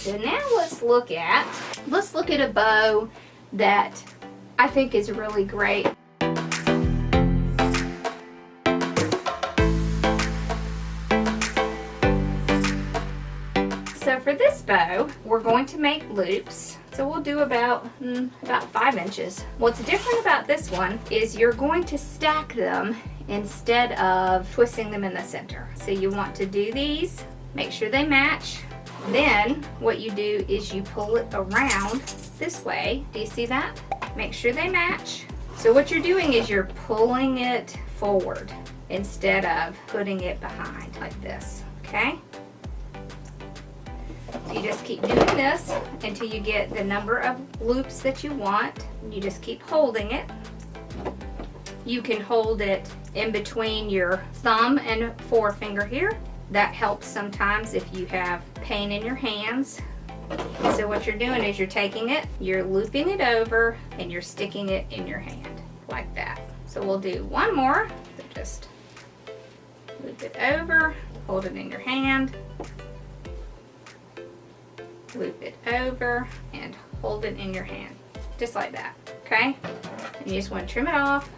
So now let's look at a bow that I think is really great. So for this bow, we're going to make loops. So we'll do about 5 inches. What's different about this one is you're going to stack them instead of twisting them in the center. So you want to do these, make sure they match. Then what you do is you pull it around this way. Do you see that? Make sure they match. So what you're doing is you're pulling it forward instead of putting it behind like this, okay? So you just keep doing this until you get the number of loops that you want. You just keep holding it. You can hold it in between your thumb and forefinger here. That helps sometimes if you have pain in your hands. So what you're doing is you're taking it, you're looping it over, and you're sticking it in your hand like that. So we'll do one more. So just loop it over, hold it in your hand, loop it over, and hold it in your hand, just like that, okay? And you just want to trim it off.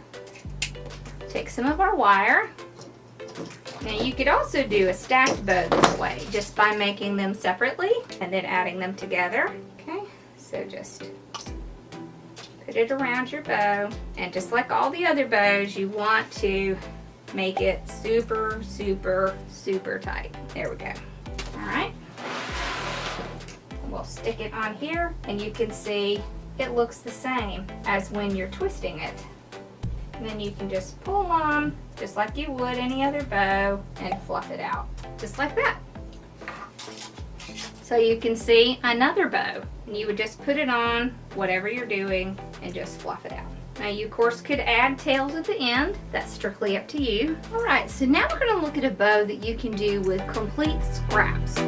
Take some of our wire. Now you could also do a stacked bow this way, just by making them separately and then adding them together, okay? So just put it around your bow, and just like all the other bows, you want to make it super, super, super tight. There we go. All right. We'll stick it on here, and you can see it looks the same as when you're twisting it. And then you can just pull on, just like you would any other bow, and fluff it out, just like that. So you can see another bow, and you would just put it on whatever you're doing and just fluff it out. Now you of course could add tails at the end, that's strictly up to you. All right, so now we're gonna look at a bow that you can do with complete scraps.